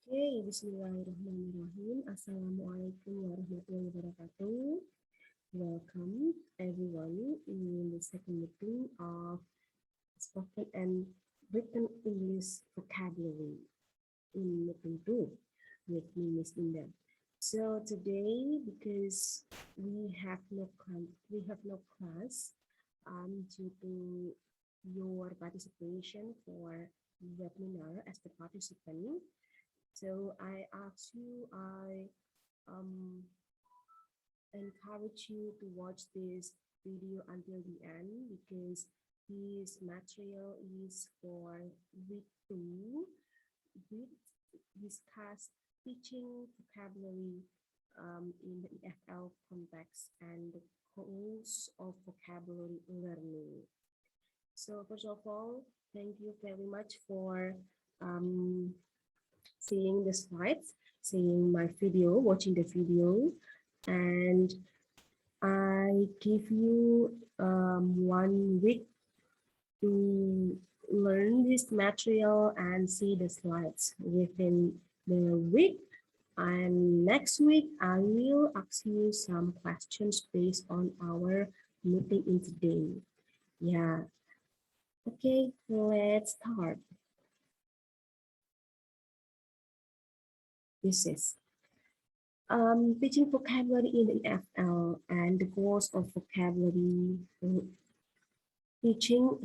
Okay, Bismillahirrahmanirrahim. Assalamualaikum warahmatullahi wabarakatuh. Welcome everyone in the second meeting of spoken and written English vocabulary in meeting 2 with me, Miss Linda. So today, because we have no class due to your participation for webinar as the participant. So I um, encourage you to watch this video until the end because this material is for week 2. We discuss teaching vocabulary in the EFL context and the goals of vocabulary learning. So first of all, thank you very much for seeing the slides, seeing my video, watching the video, and I give you 1 week to learn this material and see the slides within the week. And next week, I will ask you some questions based on our meeting in today. Yeah. Okay, let's start. This is teaching vocabulary in the EFL and the goals of vocabulary teaching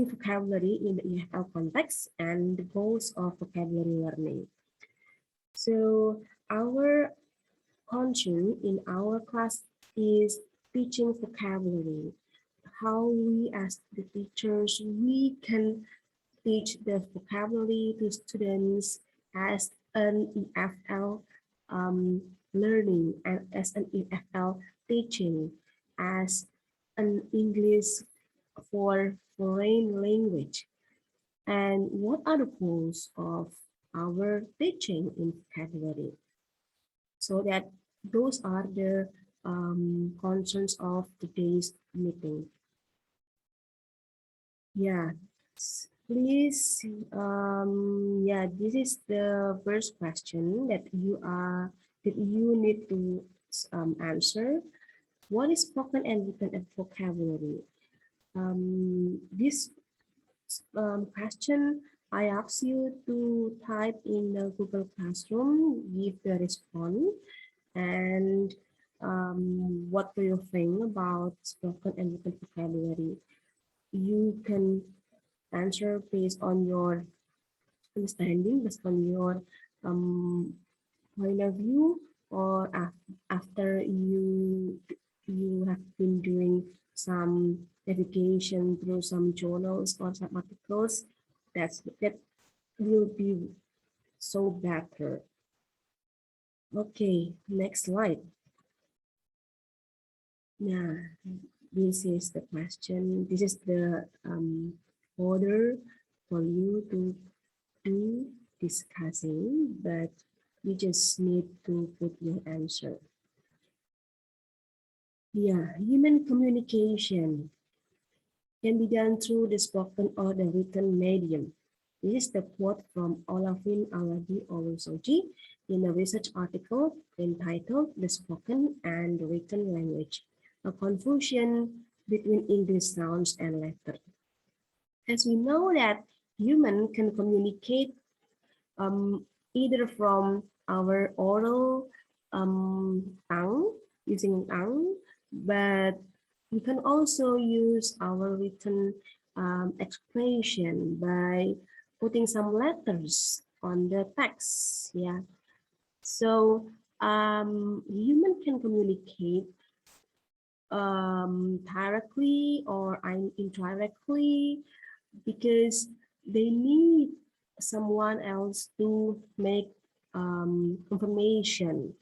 vocabulary in the EFL context and the goals of vocabulary learning. So our concern in our class is teaching vocabulary. How we as the teachers, we can teach the vocabulary to students as an EFL learning and as an EFL teaching, as an English for foreign language. And what are the goals of our teaching in vocabulary? So that those are the concerns of today's meeting. Yeah, please. Yeah, this is the first question that you need to answer. What is spoken and written vocabulary? This question, I ask you to type in the Google Classroom, give the response, and what do you think about spoken and written vocabulary? You can answer based on your understanding, based on your point of view, or after you have been doing some navigation through some journals or some articles. That will be so better. Okay, next slide. Yeah, this is the question. This is the order for you to do discussing, but you just need to put your answer. Yeah, human communication can be done through the spoken or the written medium. This is the quote from Olafin Alagi Olusoji in a research article entitled The Spoken and Written Language, a confusion between English sounds and letters. As we know that human can communicate either from our oral tongue, using tongue, but we can also use our written expression by putting some letters on the text. Yeah. So human can communicate directly or indirectly because they need someone else to make information,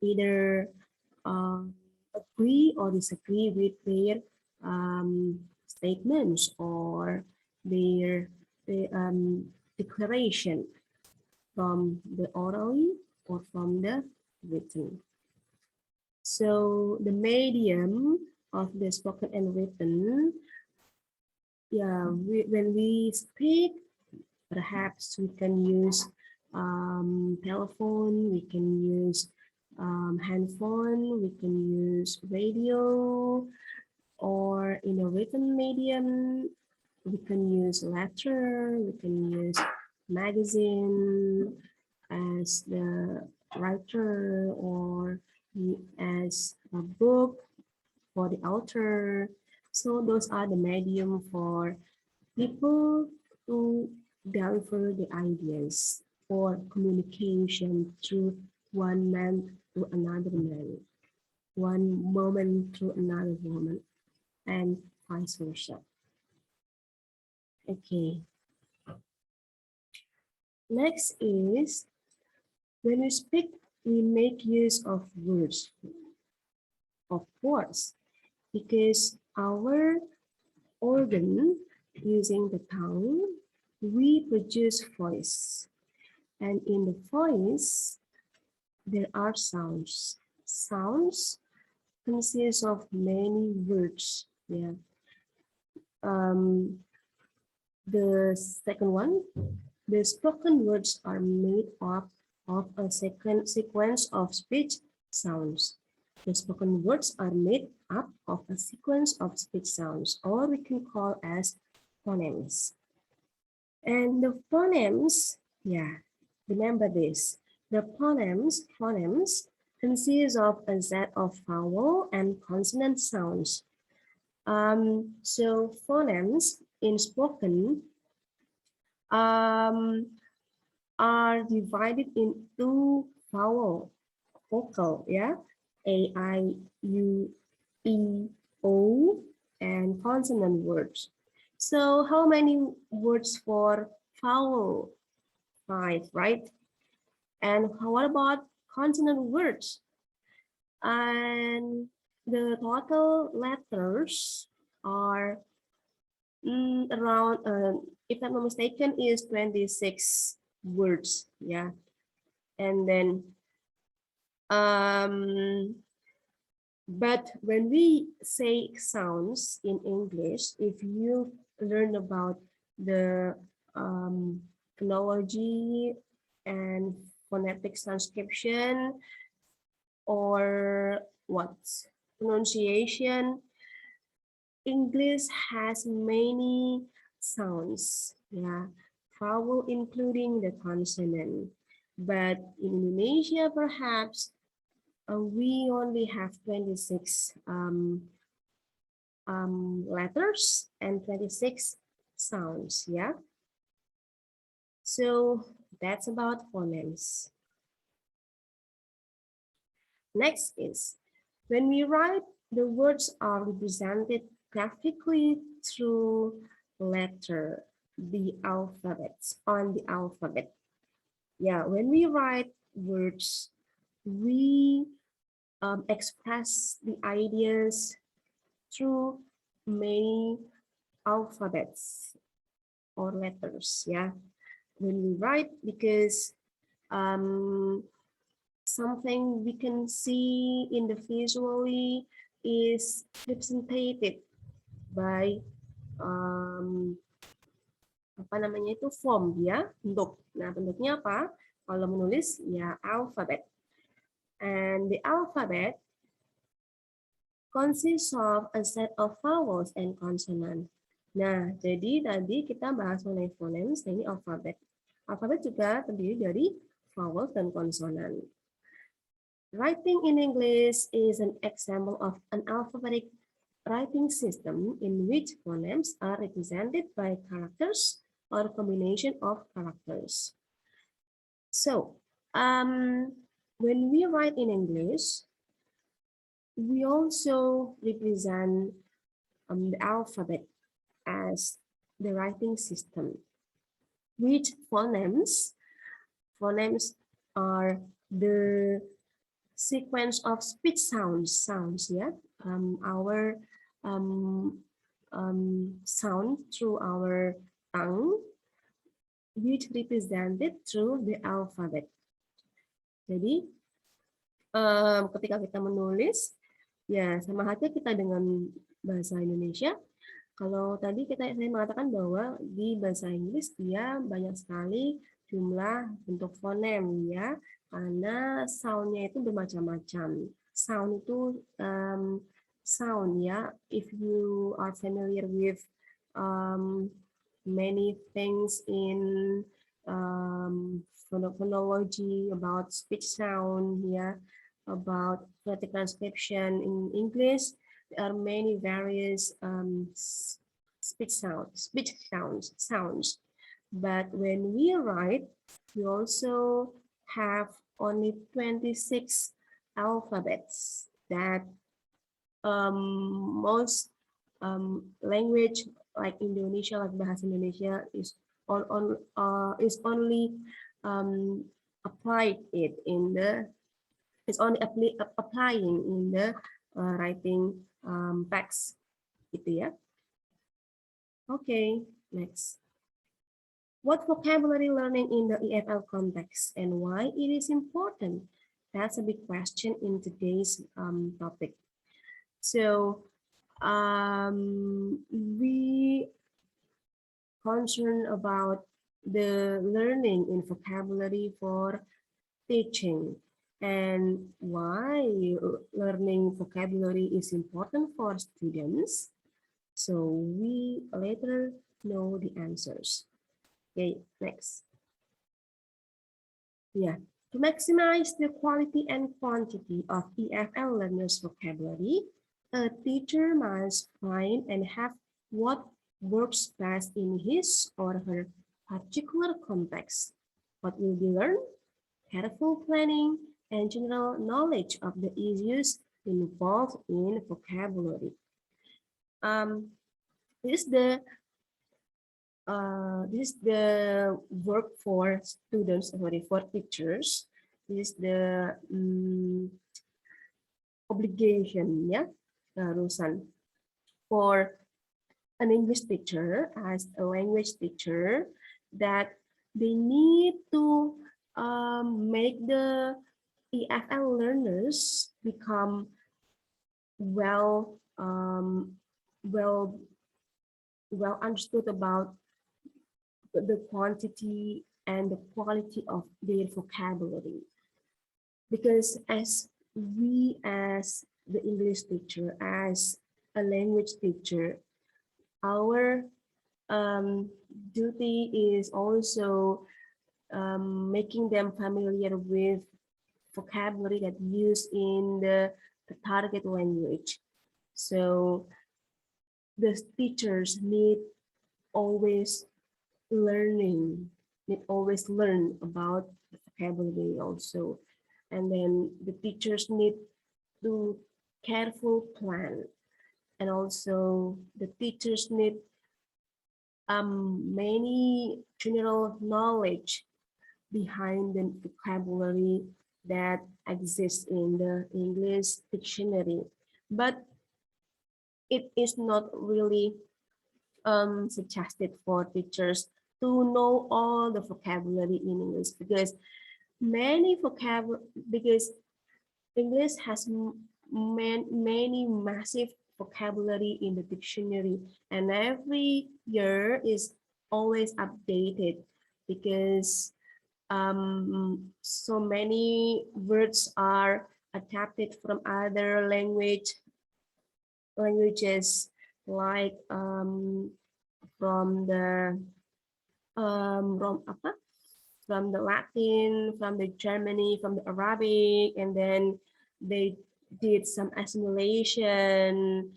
either agree or disagree with their statements or their declaration from the orally or from the written. So the medium of the spoken and written, yeah, when we speak, perhaps we can use telephone, we can use handphone, we can use radio, or in a written medium, we can use letter, we can use magazine as the writer, or as a book for the author. So those are the medium for people to deliver the ideas or communication through one man to another man, one moment to another moment, and vice versa. Okay. Next is when we speak, we make use of words, of course, because our organ using the tongue, we produce voice. And in the voice, there are sounds. Sounds consist of many words. Yeah. The second one, the spoken words are made up of a sequence of speech sounds. The spoken words are made up of a sequence of speech sounds, or we can call as phonemes. And the phonemes, yeah, remember this. The phonemes consist of a set of vowel and consonant sounds. So phonemes in spoken are divided into vocal, yeah, A, I, U, E, O, and consonant words. So how many words for vowel? 5, right? And what about consonant words? And the total letters are around, if I'm not mistaken, is 26 words. Yeah. And then, but when we say sounds in English, if you learn about the phonology and phonetic transcription, or what pronunciation, English has many sounds, yeah, vowel including the consonant. But in Indonesia, perhaps we only have 26 letters and 26 sounds, yeah. So that's about phonemes. Next is when we write, the words are represented graphically through letter, the alphabets, on the alphabet. Yeah, when we write words, we express the ideas through many alphabets or letters. Yeah, when we write, because something we can see in the visually is represented by apa namanya itu form dia, bentuk. Nah, bentuknya apa? Kalau menulis ya alphabet. And the alphabet consists of a set of vowels and consonant. Nah, jadi tadi kita bahas mengenai phonemes, ini alphabet. Alphabet juga terdiri dari vowel dan konsonan. Writing in English is an example of an alphabetic writing system in which phonemes are represented by characters or a combination of characters. So, when we write in English, we also represent the alphabet as the writing system. Which phonemes? Phonemes are the sequence of speech sounds, yeah. Our sound through our tongue, which represented through the alphabet. Jadi, ketika kita menulis, ya sama halnya kita dengan bahasa Indonesia. Kalau tadi saya mengatakan bahwa di bahasa Inggris dia banyak sekali jumlah bentuk fonem ya, karena sound-nya itu bermacam-macam. Sound itu sound ya. If you are familiar with many things in phonology about speech sound ya, about phonetic transcription in English, there are many various sounds. But when we write, we also have only 26 alphabets that most language like Indonesia, like Bahasa Indonesia, is only applied it in the is only applying in the writing text, gitu ya. Okay, next. What vocabulary learning in the EFL context and why it is important? That's a big question in today's topic. So we concerned about the learning in vocabulary for teaching and why learning vocabulary is important for students. So we later know the answers. Okay, next. Yeah, to maximize the quality and quantity of EFL learners' vocabulary, a teacher must find and have what works best in his or her particular context. What will be learned? Careful planning and general knowledge of the issues involved in vocabulary. This is the work for students, sorry, for teachers. This is the obligation, yeah, Rusan, for an English teacher as a language teacher, that they need to make the EFL learners become well understood about the quantity and the quality of their vocabulary. Because as the English teacher, as a language teacher, our duty is also making them familiar with vocabulary that used in the target language. So the teachers need always learn about the vocabulary also. And then the teachers need to careful plan. And also the teachers need many general knowledge behind the vocabulary that exists in the English dictionary. But it is not really suggested for teachers to know all the vocabulary in English, because English has many massive vocabulary in the dictionary, and every year is always updated because so many words are adapted from other languages, like from the Latin, from the Germany, from the Arabic, and then they did some assimilation,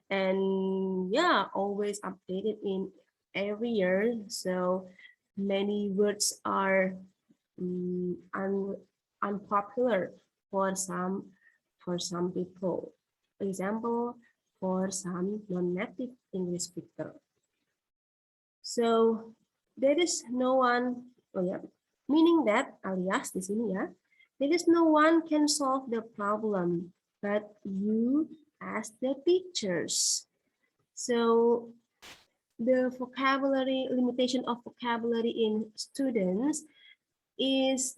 and yeah, always updated in every year. So many words are unpopular for some people. For example, for some non-native English speaker. So there is no one, meaning that alias di sini ya, there is no one can solve the problem but you as the teachers. So the limitation of vocabulary in students is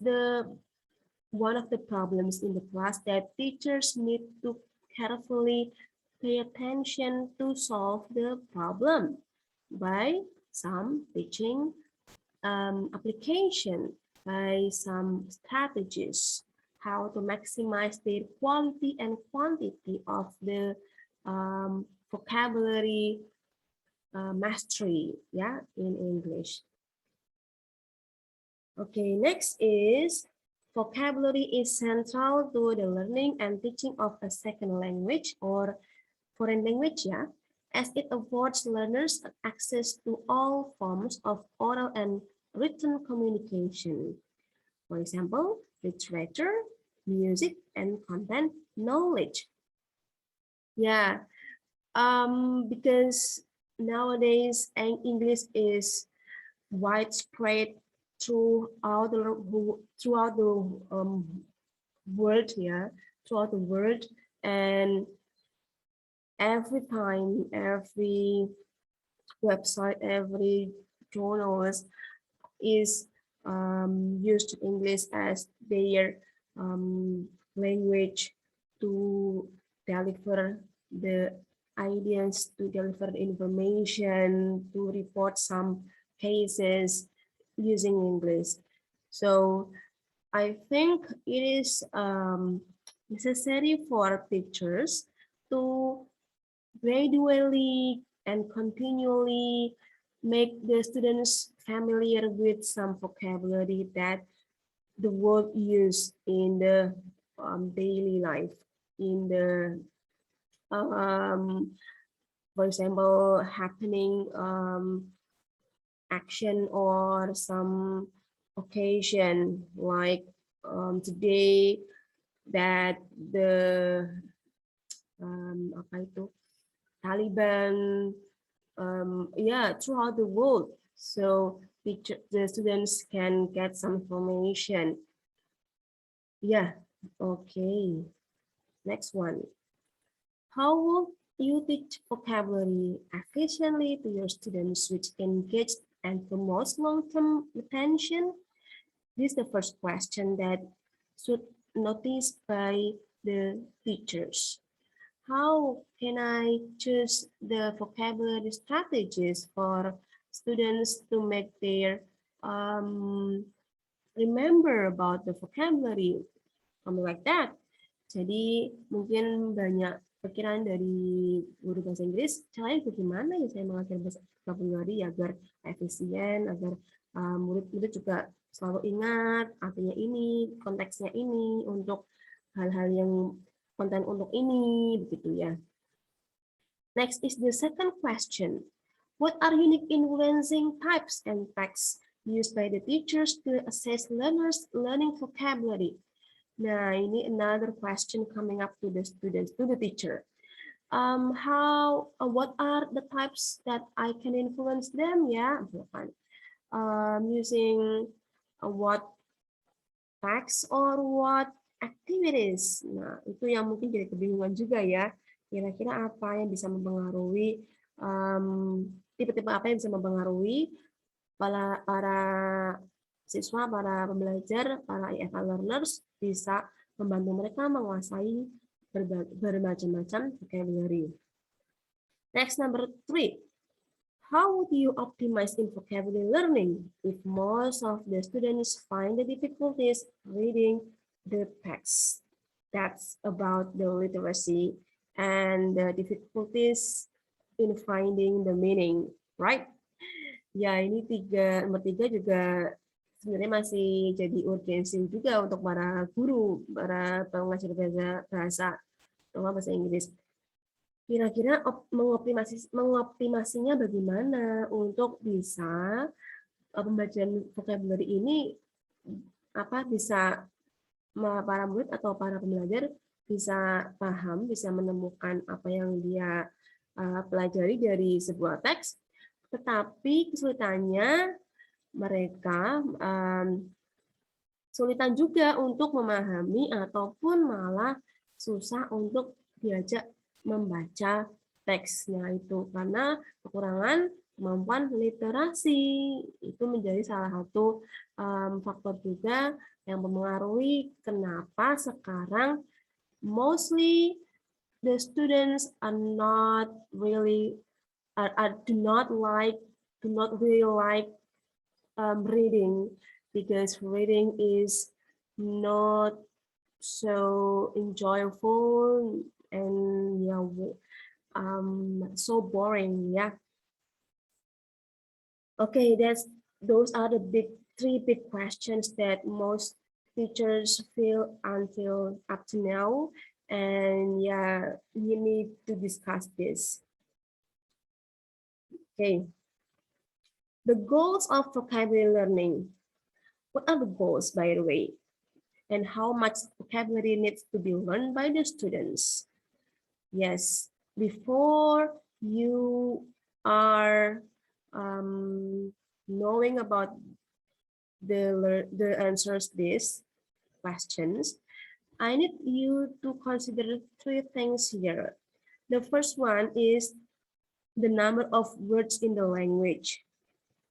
one of the problems in the class that teachers need to carefully pay attention to solve the problem by some teaching application by some strategies, how to maximize the quality and quantity of the vocabulary mastery, yeah, in English. Okay, next is vocabulary is central to the learning and teaching of a second language or foreign language, yeah, as it affords learners access to all forms of oral and written communication. For example, literature, music, and content knowledge. Yeah, because nowadays English is widespread throughout the world, yeah, throughout the world, and every time, every website, every journalist is used English as their language to deliver the ideas, to deliver the information, to report some cases using English. So I think it is necessary for teachers to gradually and continually make the students familiar with some vocabulary that the world use in the daily life, in the for example happening action or some occasion like today that the apa itu Taliban, yeah, throughout the world. So the students can get some information. Yeah, okay. Next one. How will you teach vocabulary efficiently to your students which engage and promotes long-term retention? This is the first question that should notice by the teachers. How can I choose the vocabulary strategies for students to make their remember about the vocabulary, something like that. Jadi mungkin banyak pikiran dari guru bahasa Inggris, caranya bagaimana ya saya mengajar bahasa vocabulary agar efisien, agar murid-murid juga selalu ingat artinya ini, konteksnya ini, untuk hal-hal yang konten untuk ini, begitu ya. Next is the second question. What are unique influencing types and texts used by the teachers to assess learners' learning vocabulary? Nah, ini another question coming up to the students, to the teacher. What are the types that I can influence them? Ya, using what text or what activities. Nah, itu yang mungkin jadi kebingungan juga ya. Kira-kira apa yang bisa mempengaruhi, tipe-tipe apa yang bisa mempengaruhi para siswa, para pembelajar, para EFL learners bisa membantu mereka menguasai bermacam-macam vocabulary. Next, number 3. How would you optimize in vocabulary learning if most of the students find the difficulties reading the text? That's about the literacy and the difficulties in finding the meaning, right? Ya, ini nomor 3 juga sebenarnya masih jadi urgensi juga untuk para guru, para pengajar bahasa Inggris. Kira-kira mengoptimasinya bagaimana untuk bisa pembelajaran vocabulary ini bisa para murid atau para pembelajar bisa paham, bisa menemukan apa yang dia pelajari dari sebuah teks, tetapi kesulitannya mereka kesulitan juga untuk memahami ataupun malah susah untuk diajak membaca teksnya itu karena kekurangan kemampuan literasi. Itu menjadi salah satu faktor juga yang mempengaruhi kenapa sekarang mostly the students are not really do not really like reading, because reading is not so enjoyable and yeah, so boring. Yeah. Okay, those are the three big questions that most teachers feel until up to now, and yeah, we need to discuss this. Okay, the goals of vocabulary learning. What are the goals, by the way? And how much vocabulary needs to be learned by the students? Yes, before you are knowing about the answers these questions, I need you to consider three things here. The first one is the number of words in the language.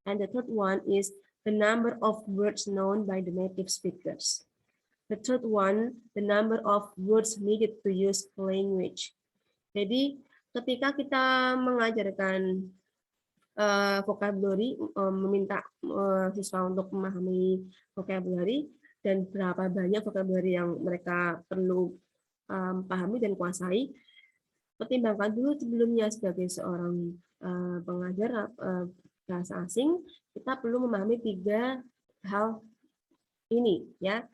And the third one is the number of words known by the native speakers. The third one, the number of words needed to use language. Jadi ketika kita mengajarkan vocabulary, meminta siswa untuk memahami vocabulary dan berapa banyak vocabulary yang mereka perlu pahami dan kuasai, pertimbangkan dulu sebelumnya sebagai seorang pengajar bahasa asing, kita perlu memahami 3 hal ini, ya.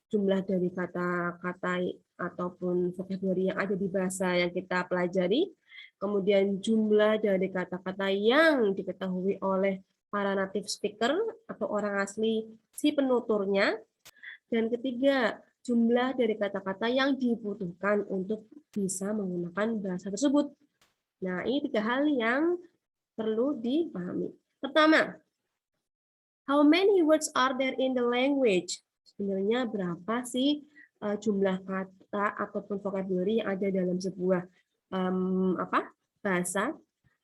Jumlah dari kata-kata ataupun vocabulary yang ada di bahasa yang kita pelajari, kemudian jumlah dari kata-kata yang diketahui oleh para native speaker atau orang asli si penuturnya, dan ketiga, jumlah dari kata-kata yang dibutuhkan untuk bisa menggunakan bahasa tersebut. Nah, ini 3 hal yang perlu dipahami. Pertama, how many words are there in the language? Sebenarnya berapa sih jumlah kata ataupun vocabulary yang ada dalam sebuah bahasa?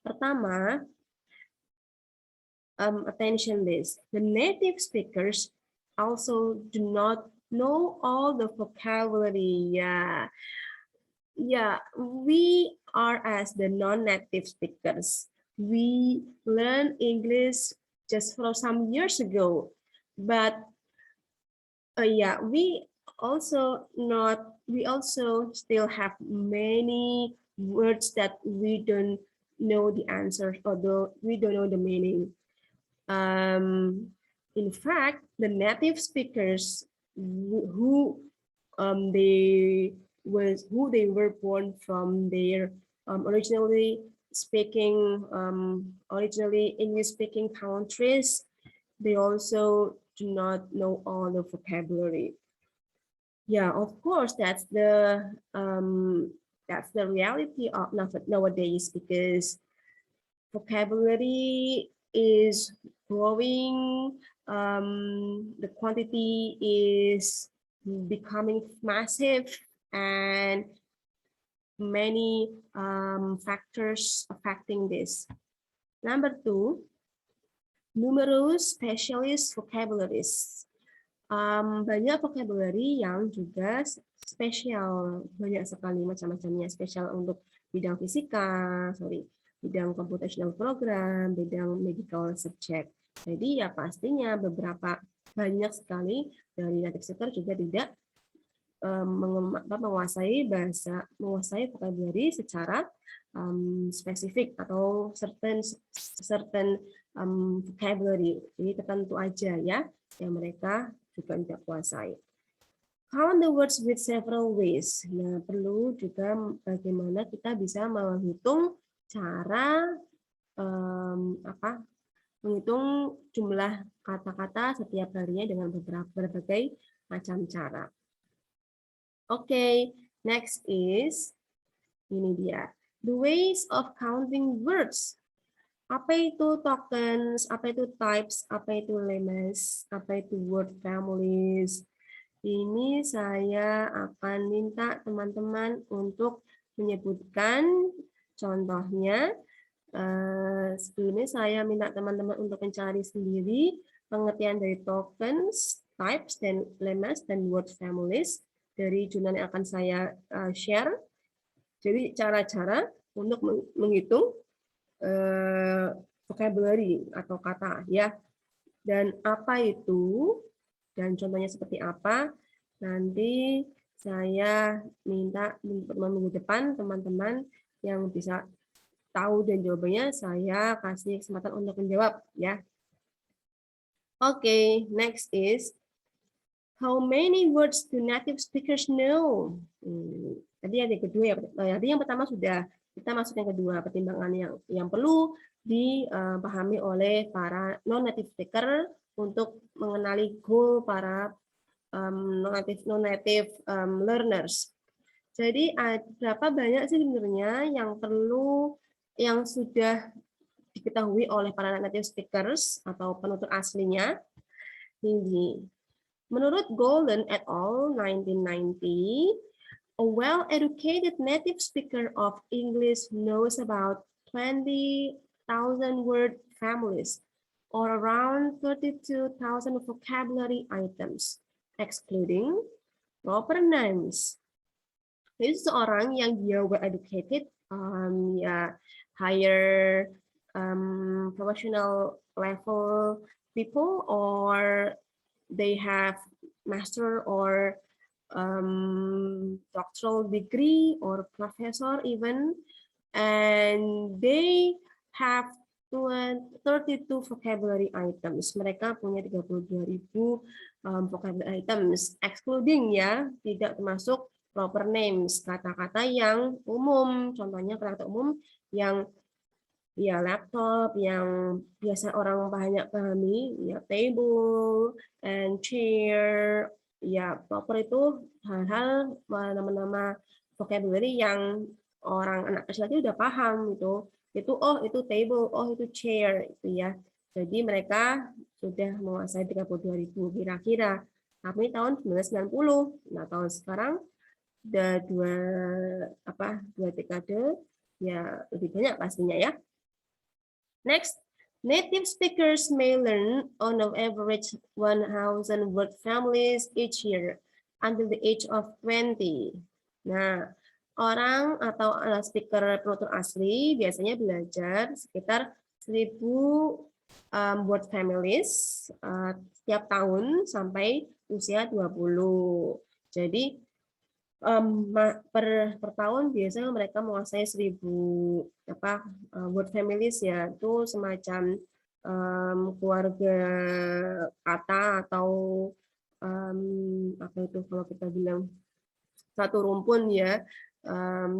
Pertama, attention this. The native speakers also do not know all the vocabulary. Yeah, we are as the non-native speakers. We learned English just for some years ago, but yeah, we also still have many words that we don't know the answers, although we don't know the meaning. In fact, the native speakers who they were born from their originally English speaking countries, they also do not know all the vocabulary. Yeah, of course, that's the reality of nowadays, because vocabulary is growing, the quantity is becoming massive, and many factors affecting this. Number 2, numerous specialist vocabularies. Banyak vocabulary yang juga spesial, banyak sekali macam-macamnya, spesial untuk bidang fisika, bidang computational program, bidang medical subject. Jadi ya pastinya banyak sekali dari native speaker juga tidak menguasai vocabulary secara spesifik atau certain vocabulary. Jadi tertentu aja ya yang mereka juga tidak kuasai. Count the words with several ways. Nah, perlu juga bagaimana kita bisa menghitung cara menghitung jumlah kata-kata setiap harinya dengan berbagai macam cara. Oke, next is ini dia. The ways of counting words. Apa itu tokens, apa itu types, apa itu lemmas, apa itu word families. Ini saya akan minta teman-teman untuk menyebutkan contohnya. Sebelumnya saya minta teman-teman untuk mencari sendiri pengertian dari tokens, types, dan lemmas, dan word families dari jurnal yang akan saya share. Jadi cara-cara untuk menghitung vocabulary atau kata ya Dan apa itu? Dan contohnya seperti apa? Nanti saya minta minggu depan teman-teman yang bisa tahu dan jawabannya saya kasih kesempatan untuk menjawab ya. Oke, next is how many words do native speakers know? Tadi ada yang kedua ya. Tadi yang pertama sudah, kita masuk yang kedua, pertimbangan yang perlu dipahami oleh para non-native speaker untuk mengenali goal para non-native learners. Jadi berapa banyak sih sebenarnya yang sudah diketahui oleh para native speakers atau penutur aslinya? Ini. Menurut Golden et al. 1990, a well-educated native speaker of English knows about 20,000 word families, or around 32,000 vocabulary items, excluding proper names. Jadi seorang yang dia well-educated, ya higher professional level people, or they have master or doctoral degree or professor even, and they have 32 vocabulary items. Mereka punya 32.000 vocabulary items, excluding ya, tidak termasuk proper names, kata-kata yang umum. Contohnya kata-kata umum yang ya laptop, yang biasa orang banyak pahami, ya table and chair, ya proper itu hal-hal nama-nama vocabulary yang orang anak kecil aja udah paham itu oh itu table, oh itu chair itu ya. Jadi mereka sudah menguasai 32.000 kira-kira. Tapi tahun 1990, nah tahun sekarang udah dua dekade ya lebih banyak pastinya ya. Next, native speakers may learn on an average 1,000 word families each year until the age of 20. Nah, orang atau speaker penutur asli biasanya belajar sekitar 1.000 word families setiap tahun sampai usia 20. Jadi per tahun biasanya mereka menguasai 1.000 word families ya, itu semacam keluarga kata atau apa itu kalau kita bilang satu rumpun ya,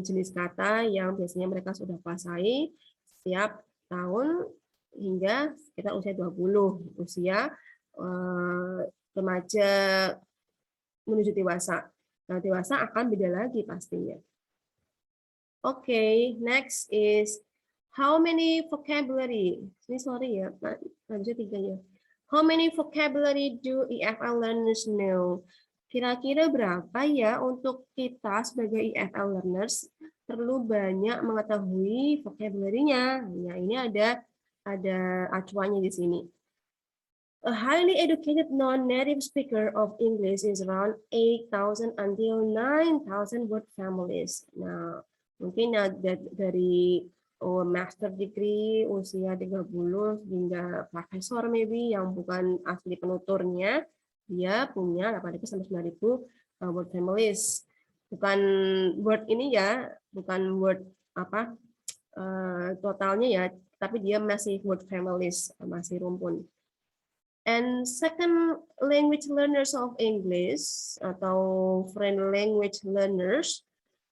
jenis kata yang biasanya mereka sudah kuasai setiap tahun hingga sekitar usia 20, usia remaja menuju dewasa. Nah, dewasa akan beda lagi pastinya. Okay, next is how many vocabulary? Ini sorry ya, lanjut 3 ya. How many vocabulary do EFL learners know? Kira-kira berapa ya untuk kita sebagai EFL learners perlu banyak mengetahui vocabulary-nya? Ya, ini ada acuannya di sini. A highly educated non-native speaker of English is around 8,000 until 9,000 word families. Nah, mungkin dari master degree usia 30 hingga profesor maybe yang bukan asli penuturnya, dia punya 8.000 sampai 9.000 word families. Bukan word ini ya, bukan word totalnya ya, tapi dia masih word families, masih rumpun. And second language learners of English atau foreign language learners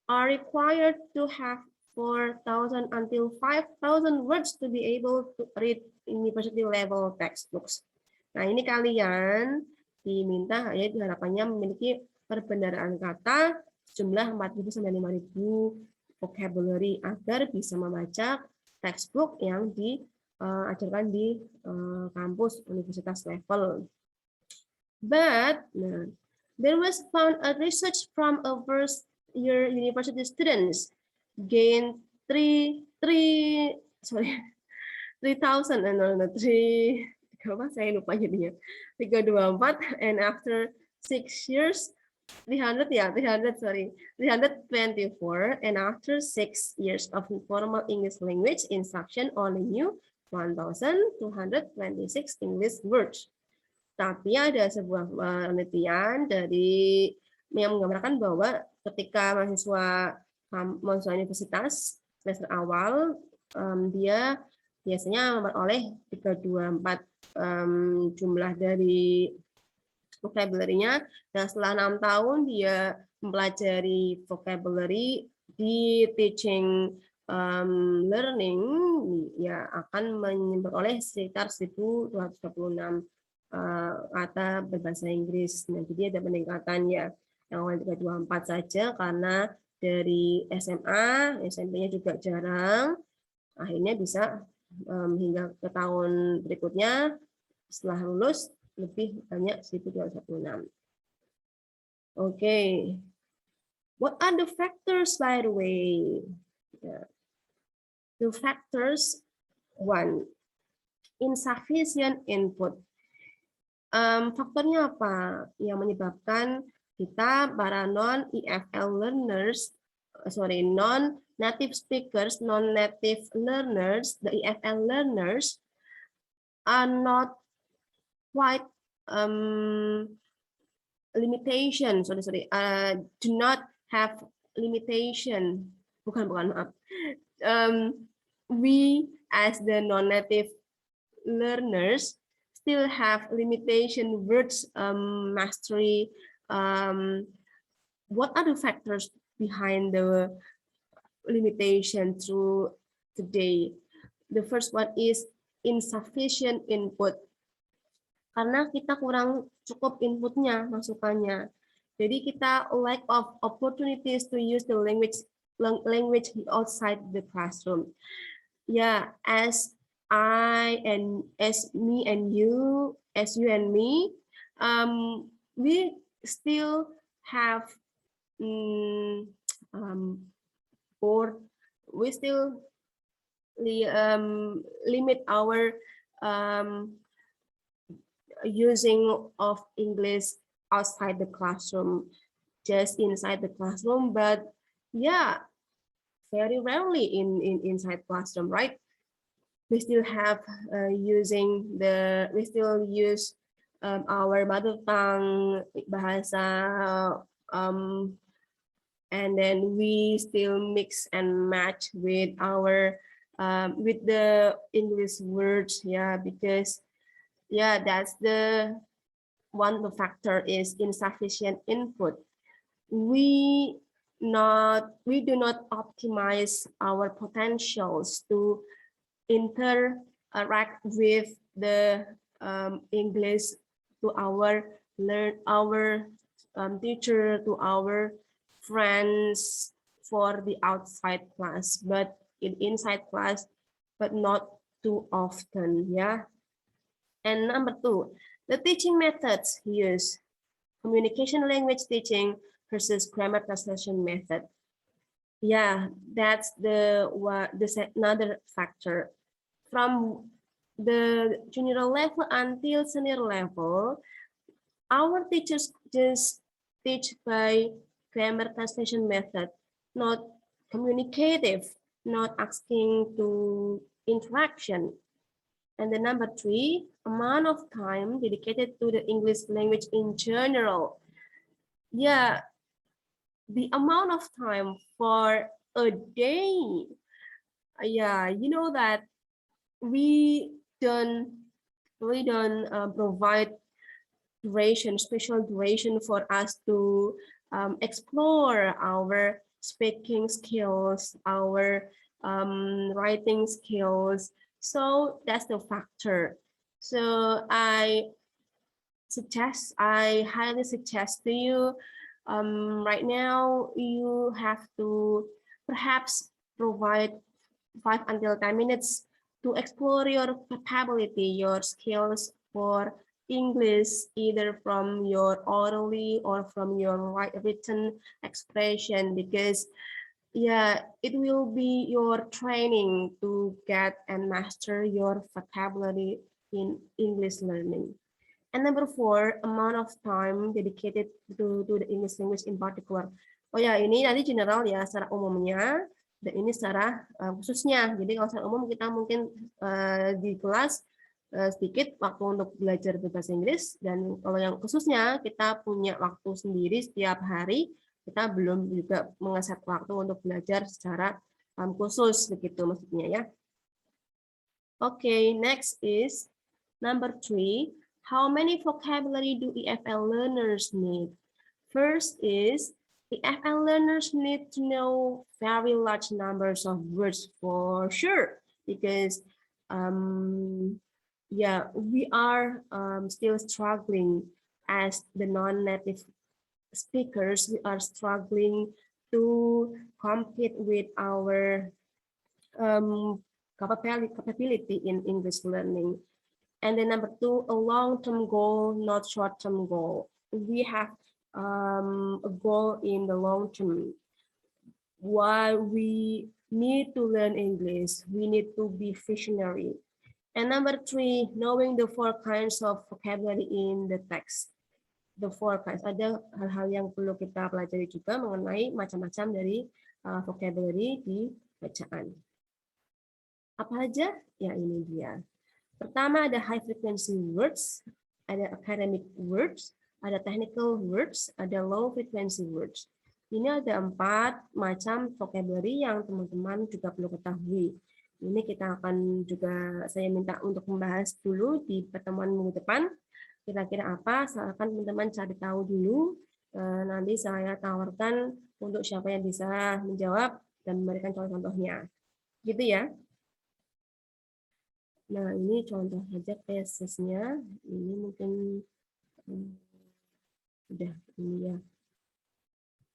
are required to have 4,000 until 5,000 words to be able to read university level textbooks. Nah, ini kalian diminta ya harapannya memiliki perbendaharaan kata jumlah 4.000 sampai 5.000 vocabulary agar bisa membaca textbook yang diajarkan di kampus universitas level. But there was found a research from a first year university students gain 3,000 saya lupa jadinya 324 and after 6 years 324 and after 6 years of informal English language instruction only knew 1,226 English words. Tapi ada sebuah penelitian dari yang menggambarkan bahwa ketika mahasiswa universitas semester awal, dia biasanya memperoleh 324 jumlah dari vocabulary-nya, dan setelah 6 tahun dia mempelajari vocabulary di teaching learning, ya akan memperoleh sekitar 1.226 kata berbahasa Inggris. Nah, jadi ada peningkatan ya, yang awal 324 saja karena dari SMA, SMP-nya juga jarang, akhirnya bisa hingga ke tahun berikutnya setelah lulus lebih banyak 1.226. Okay. What are the factors, by the way? The factors, 1, insufficient input. Faktornya apa yang menyebabkan kita para non-EFL learners, non-native speakers, non-native learners, the EFL learners are not quite limitation, do not have limitation. Maaf. We as the non-native learners still have limitation words mastery. What are the factors behind the limitation through today? The first one is insufficient input. Karena kita kurang cukup inputnya, masukannya. Jadi kita lack of opportunities to use the language outside the classroom. Yeah, as me and you, as you and me, we still have or we still limit our using of English outside the classroom, just inside the classroom, but yeah, very rarely inside classroom, right? We still have we still use our mother tongue bahasa, and then we still mix and match with our with the English words, yeah, because yeah, that's the one. The factor is insufficient input. We do not optimize our potentials to interact with the English to our teacher, to our friends for the outside class, but in inside class, but not too often, yeah. And number 2, the teaching methods used: communication language teaching versus grammar translation method. Yeah, that's another factor. From the junior level until senior level, our teachers just teach by grammar translation method, not communicative, not asking to interaction. And the number 3, amount of time dedicated to the English language in general. Yeah, the amount of time for a day. Yeah, you know that we don't provide duration, special duration for us to explore our speaking skills, our writing skills. So that's the factor. So I highly suggest to you, right now you have to perhaps provide 5 until 10 minutes to explore your capability, your skills for English, either from your orally or from your written expression, because yeah, it will be your training to get and master your vocabulary in English learning. And number 4, amount of time dedicated to the English language in particular. Oh ya, ini nanti general ya, secara umumnya. Dan ini secara khususnya. Jadi kalau secara umum kita mungkin di kelas sedikit waktu untuk belajar bahasa Inggris, dan kalau yang khususnya kita punya waktu sendiri setiap hari, kita belum juga mengeset waktu untuk belajar secara khusus begitu maksudnya ya. Okay, next is number 3. How many vocabulary do EFL learners need? First is EFL learners need to know very large numbers of words for sure, because yeah, we are still struggling as the non-native speakers. We are struggling to compete with our capability in English learning. And then number 2, a long-term goal, not short-term goal. We have a goal in the long term. Why we need to learn English, we need to be visionary. And number 3, knowing the 4 kinds of vocabulary in the text. The 4 kinds, ada hal-hal yang perlu kita pelajari juga mengenai macam-macam dari vocabulary di bacaan. Apa aja? Ya ini dia. Pertama ada high frequency words, ada academic words, ada technical words, ada low frequency words. Ini ada 4 macam vocabulary yang teman-teman juga perlu ketahui. Ini kita akan juga, saya minta untuk membahas dulu di pertemuan minggu depan. Kira-kira apa, silakan teman-teman cari tahu dulu. Nanti saya tawarkan untuk siapa yang bisa menjawab dan memberikan contoh-contohnya. Gitu ya. Nah, ini contoh saja tesisnya. Ini mungkin udah ini ya.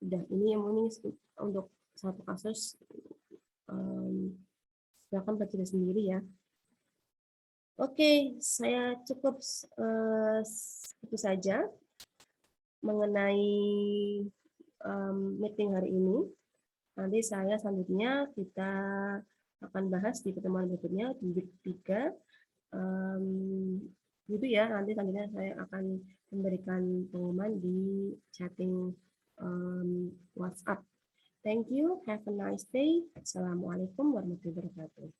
Udah ini yang ini untuk satu kasus. Silakan baca sendiri ya. Oke, saya cukup itu saja mengenai meeting hari ini. Nanti saya selanjutnya kita akan bahas di pertemuan berikutnya di week 3. Gitu ya, nanti selanjutnya saya akan memberikan pengumuman di chatting WhatsApp. Thank you, have a nice day. Assalamualaikum warahmatullahi wabarakatuh.